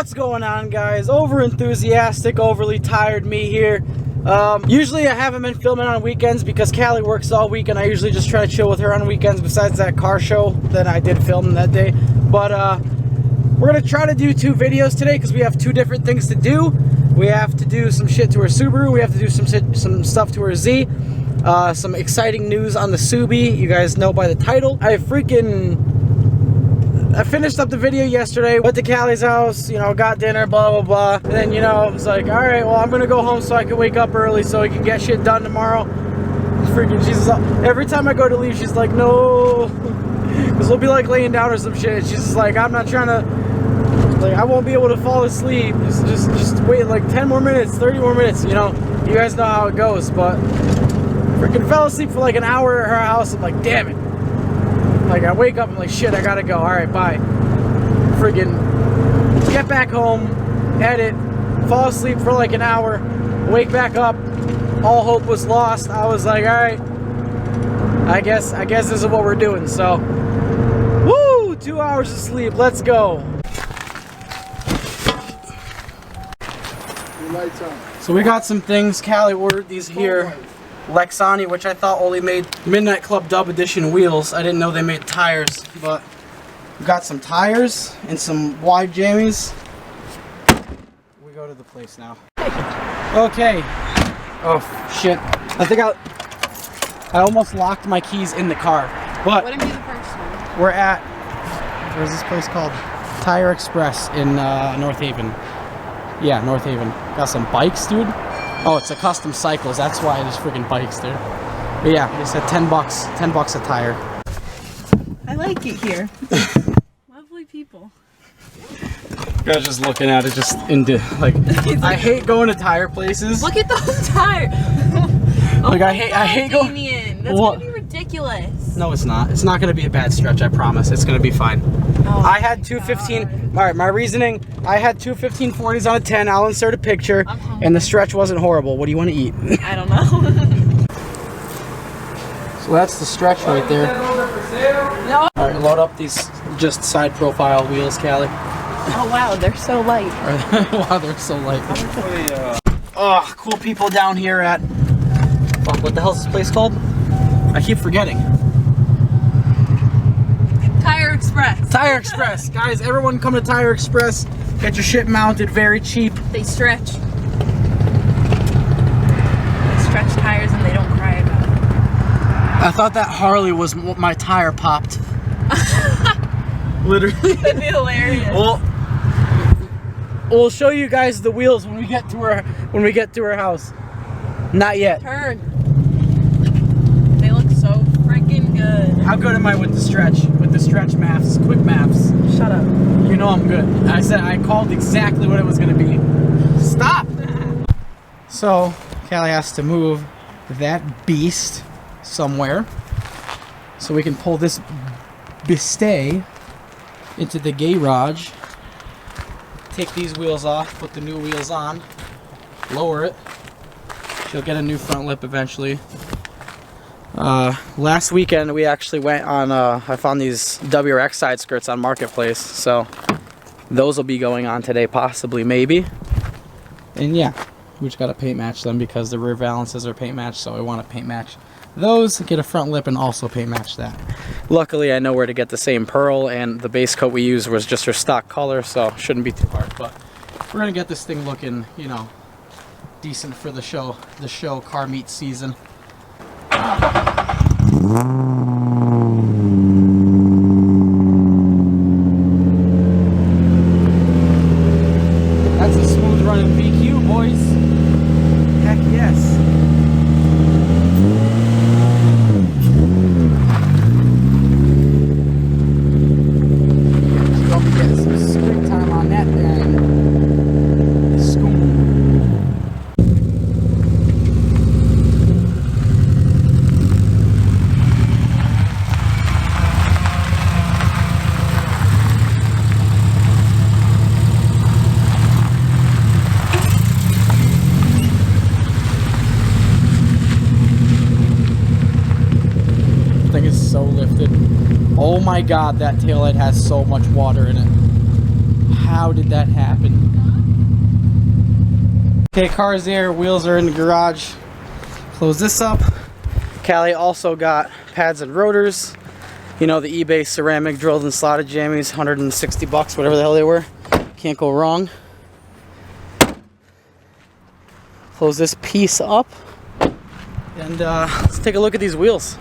What's going on, guys? Over enthusiastic, overly tired me here. Usually I haven't been filming on weekends because Callie works all week, and I usually just try to chill with her on weekends besides that car show that I did film that day. But we're gonna try to do 2 videos today because we have 2 different things to do. We have to do some shit to her Subaru. We have to do some stuff to her Z. Some exciting news on the Subi. You guys know by the title. I finished up the video yesterday, went to Callie's house, you know, got dinner, blah, blah, blah. And then, you know, it's like, all right, well, I'm going to go home so I can wake up early so I can get shit done tomorrow. Freaking Jesus. Every time I go to leave, she's like, no. Because we'll be like laying down or some shit. She's just like, I'm not trying to, like, I won't be able to fall asleep. Just wait like 10 more minutes, 30 more minutes, you know. You guys know how it goes, but freaking fell asleep for like an hour at her house. I'm like, damn it. Like, I wake up, I'm like, shit, I gotta go. Alright, bye. Friggin' get back home, edit, fall asleep for like an hour, wake back up, all hope was lost. I was like, alright, I guess this is what we're doing. So, woo! 2 hours of sleep, let's go. Lights on. So we got some things. Callie ordered these here. Lexani, which I thought only made Midnight Club Dub Edition wheels. I didn't know they made tires, but we got some tires and some wide jammies. We go to the place now. Okay. Oh shit! I think I almost locked my keys in the car. But Wouldn't be the first one. we're at, where's this place called? Tire Express in North Haven. Yeah, North Haven. Got some bikes, dude. Oh, it's a custom cycles. That's why there's freaking bikes there. But yeah, they said $10 a tire. I like it here. Lovely people. Guys, just looking at it, just into like, I hate going to tire places. Look at those tires. Like, I hate going. Damien, that's What? gonna be ridiculous. No, it's not. It's not gonna be a bad stretch. I promise. It's gonna be fine. Oh, I had 215. All right, my reasoning. I had 2 1540s on a 10. I'll insert a picture, and the stretch wasn't horrible. What do you want to eat? I don't know. So that's the stretch right there. No. All right, load up these just side profile wheels, Callie. Oh wow, they're so light. Wow, they're so light. Oh, cool people down here at. Fuck, what the hell is this place called? I keep forgetting. Tire Express. Tire Express, guys. Everyone come to Tire Express. Get your shit mounted, very cheap. They stretch. They stretch tires and they don't cry about it. I thought that Harley was my tire popped. Literally. That'd be hilarious. Well, we'll show you guys the wheels when we get to her house. Not yet. Turn. They look so freaking good. How good am I with the stretch? With the stretch maps, quick maps. Shut up. You know I'm good. I called exactly what it was gonna be. Stop. So Callie has to move that beast somewhere so we can pull this bistay into the garage. Take these wheels off, put the new wheels on, lower it. She'll get a new front lip eventually. Last weekend we actually went on, I found these WRX side skirts on Marketplace, so those will be going on today, possibly, maybe. And yeah, we just gotta paint match them because the rear valances are paint matched, so I want to paint match those, get a front lip, and also paint match that. Luckily, I know where to get the same pearl, and the base coat we used was just her stock color, so shouldn't be too hard. But we're gonna get this thing looking, you know, decent for the show car meet season. That's a smooth running VQ, boys. Heck yes. So I'll be getting some springtime on that thing. School. Thing is so lifted. Oh my god, that taillight has so much water in it. How did that happen? Okay, car's there, wheels are in the garage. Close this up. Callie also got pads and rotors. You know, the eBay ceramic drilled and slotted jammies, 160 bucks, whatever the hell they were. Can't go wrong. Close this piece up. And let's take a look at these wheels.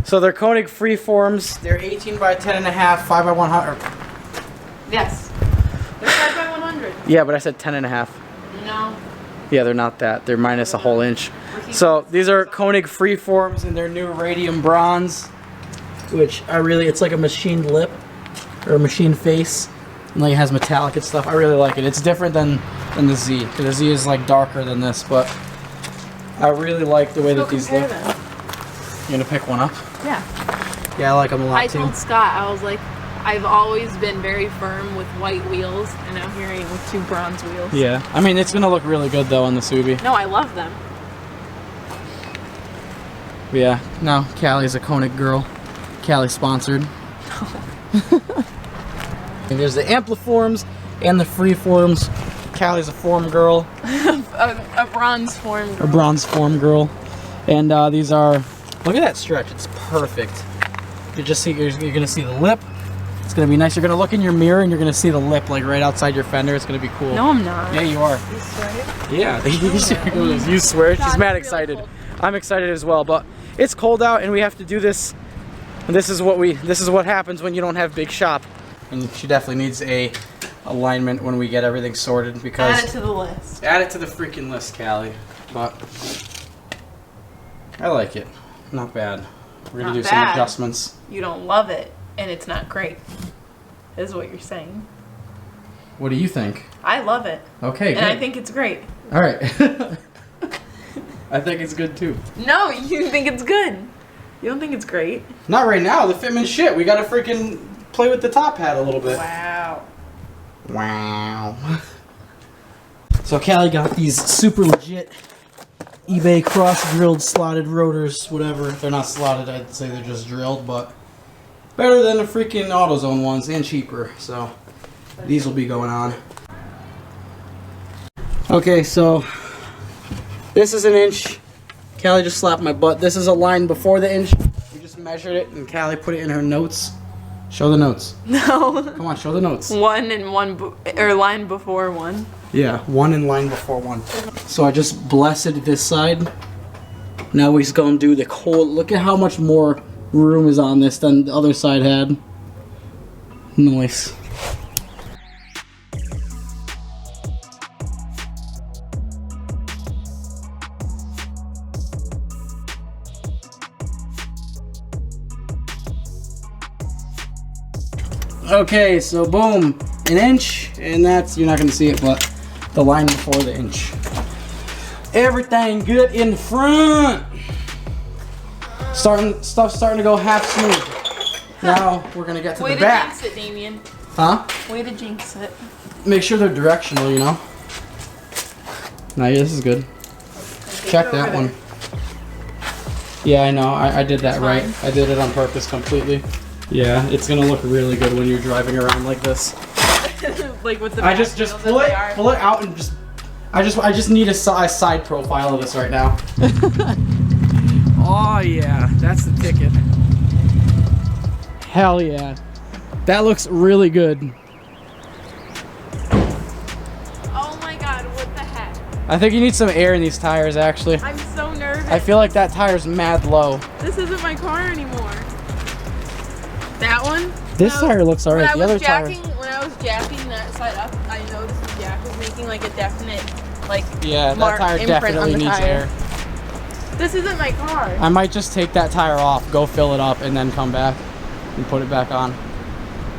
So they're Konig freeforms. They're 18 by 10 and a half, 5 by 100. Yes. They're 5 by 100. Yeah, but I said 10 and a half. No. Yeah, they're not that. They're minus a whole inch. So these are Konig freeforms in their new radium bronze, which it's like a machined lip or a machined face, and like it has metallic and stuff. I really like it. It's different than the Z, because the Z is like darker than this, but I really like the way that these look. Them. You gonna pick one up? Yeah. Yeah, I like them a lot I too. told Scott, I was like, I've always been very firm with white wheels, and now here I am with 2 bronze wheels. Yeah, I mean it's gonna look really good though on the Subi. No, I love them. But yeah, now Callie's a Konig girl. Callie sponsored. And there's the Ampliforms and the Freeforms. Callie's a form girl. a bronze form girl. A bronze form girl. And these are, look at that stretch, it's perfect. You're gonna see the lip. It's gonna be nice. You're gonna look in your mirror and you're gonna see the lip like right outside your fender. It's gonna be cool. No, I'm not. Yeah, you are. You swear? Yeah, you swear. She's mad excited. I'm excited as well, but it's cold out and we have to do this. And this is what happens when you don't have big shop. And she definitely needs a alignment when we get everything sorted, because Add it to the list. Add it to the freaking list, Callie. But I like it. Not bad. We're gonna do some adjustments. You don't love it, and it's not great, is what you're saying. What do you think? I love it. Okay, and good. I think it's great. All right. I think it's good too. No, you think it's good. You don't think it's great? Not right now. The fitment shit. We gotta freaking play with the top hat a little bit. Wow. Wow. So Callie got these super legit eBay cross-drilled slotted rotors, whatever. They're not slotted, I'd say they're just drilled, but better than the freaking AutoZone ones and cheaper. So these will be going on. Okay, so this is an inch. Callie just slapped my butt. This is a line before the inch. We just measured it and Callie put it in her notes. Show the notes. No. Come on, show the notes. One and one, or line before one. Yeah, one in line before one. So I just blessed this side. Now we're just gonna do the cold. Look at how much more room is on this than the other side had. Nice. Okay, so boom, an inch, and that's, you're not gonna see it, but the line before the inch. Everything good in the front. Stuff's starting to go half smooth. Now we're gonna get to the back. Way to jinx it, Damien. Huh? Way to jinx it. Make sure they're directional, you know? Now, yeah, this is good. Check that one. Yeah, I know, I did that right. I did it on purpose completely. Yeah, it's gonna look really good when you're driving around like this. Like with the I just pull it out and just I just need a side profile of this right now. Oh yeah, that's the ticket. Hell yeah. That looks really good. Oh my god, what the heck? I think you need some air in these tires actually. I'm so nervous. I feel like that tire's mad low. This isn't my car anymore. That one? This tire looks alright. The other tire. When I was jacking that side up, I noticed the jack was making like a definite, like, yeah, that tire definitely needs air. This isn't my car. I might just take that tire off, go fill it up, and then come back and put it back on.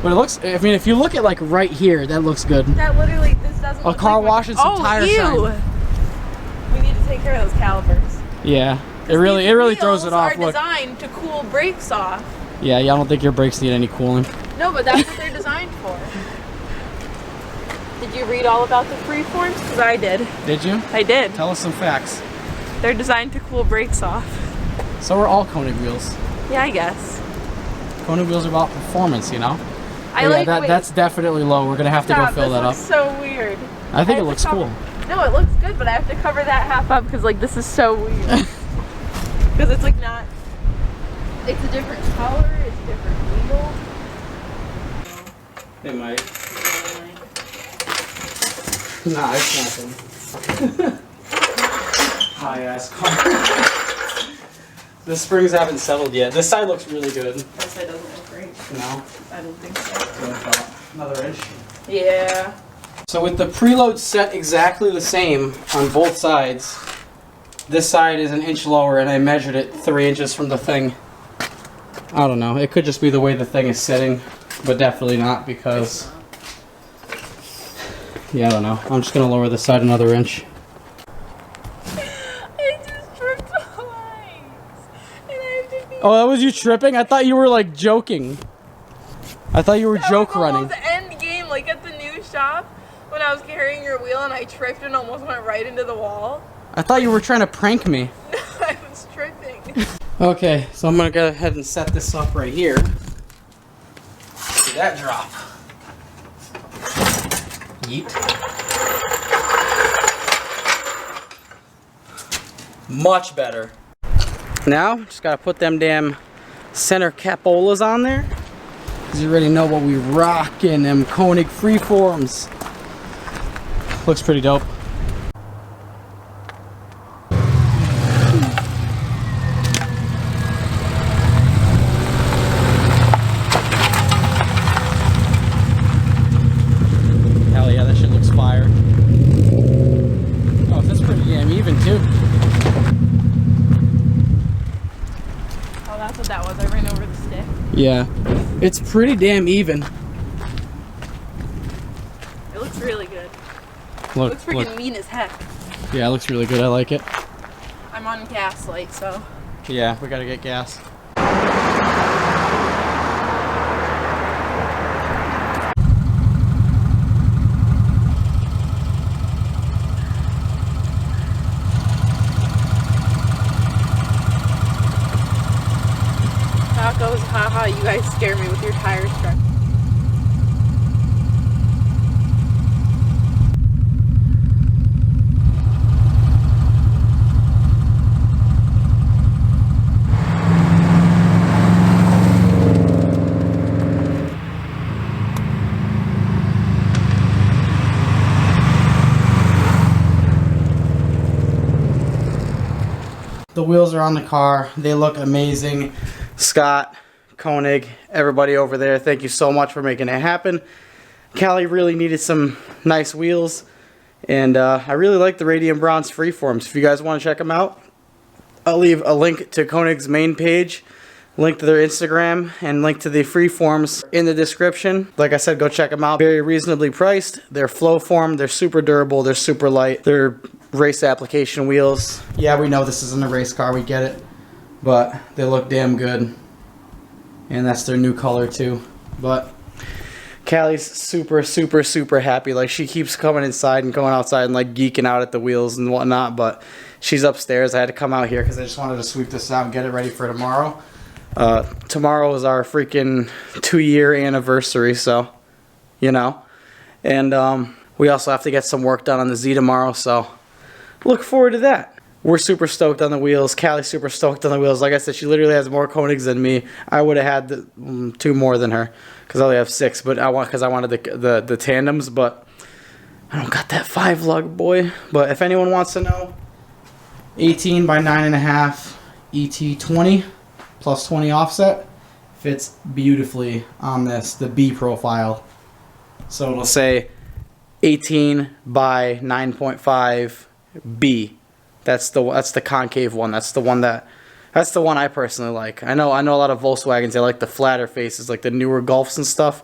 But it looks, I mean, if you look at like right here, that looks good. That literally, this doesn't look car like wash and some tire shine. We need to take care of those calipers. Yeah, it really throws it off. These wheels are designed to cool brakes off. Yeah, I don't think your brakes need any cooling. No, but that's what they're designed for. Did you read all about the freeforms? Because I did. Did you? I did. Tell us some facts. They're designed to cool brakes off. So are all Konig wheels. Yeah, I guess. Konig wheels are about performance, you know? I Yeah, like that's definitely low. We're gonna have to go fill that up. This looks so weird. I think it looks cool. No, it looks good, but I have to cover that half up because like this is so weird. Because it's like not. It's a different color. It's a different wheel. It might. Nah, it's nothing. High ass car. The springs haven't settled yet. This side looks really good. That side doesn't look great. No? I don't think so. Another inch. Yeah. So with the preload set exactly the same on both sides, this side is an inch lower and I measured it 3 inches from the thing. I don't know. It could just be the way the thing is sitting, but definitely not because... Yeah, I don't know. I'm just going to lower this side another inch. I just tripped twice. And I have to be... Oh, that was you tripping? I thought you were like joking. I thought you were joke running. That was the end game, like at the new shop, when I was carrying your wheel and I tripped and almost went right into the wall. I thought you were trying to prank me. No, I was tripping. Okay, so I'm going to go ahead and set this up right here. See that drop. Yeet. Much better. Now, just gotta put them damn center capolas on there. Cause you already know what we rockin', them Konig freeforms. Looks pretty dope. Hell yeah, that shit looks fire. Oh, that's pretty damn even too. Oh, that's what that was. I ran over the stick. Yeah, it's pretty damn even. It looks really good. Look, It looks freaking mean as heck. Yeah, it looks really good. I like it. I'm on gaslight, so. Yeah, we gotta get gas. Tacos, haha, you guys scare me with your tire structure. The wheels are on the car. They look amazing. Scott, Konig, everybody over there, thank you so much for making it happen. Callie really needed some nice wheels, and I really like the Radium Bronze Freeforms. If you guys want to check them out, I'll leave a link to Konig's main page, link to their Instagram, and link to the Freeforms in the description. Like I said, go check them out. Very reasonably priced. They're flow form, they're super durable, they're super light, they're race application wheels. Yeah, we know this isn't a race car, we get it, but they look damn good. And that's their new color too. But Callie's super happy. Like, she keeps coming inside and going outside and like geeking out at the wheels and whatnot, but she's upstairs. I had to come out here because I just wanted to sweep this out and get it ready for tomorrow. Tomorrow is our freaking 2-year anniversary, so you know. And we also have to get some work done on the Z tomorrow, so look forward to that. We're super stoked on the wheels. Callie's super stoked on the wheels. Like I said, she literally has more Konigs than me. I would have had 2 more than her because I only have 6. But I wanted the tandems, but I don't got that 5 lug, boy. But if anyone wants to know, 18 by 9.5 ET20 plus 20 offset fits beautifully on this, the B profile. So it'll say 18 by 9.5 B. That's the concave one. That's the one I personally like. I know a lot of Volkswagens, they like the flatter faces, like the newer Golfs and stuff.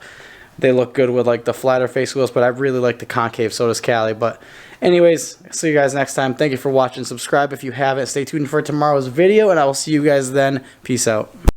They look good with like the flatter face wheels, but I really like the concave. So does Callie. But anyways, see you guys next time. Thank you for watching. Subscribe if you haven't. Stay tuned for tomorrow's video, and I will see you guys then. Peace out.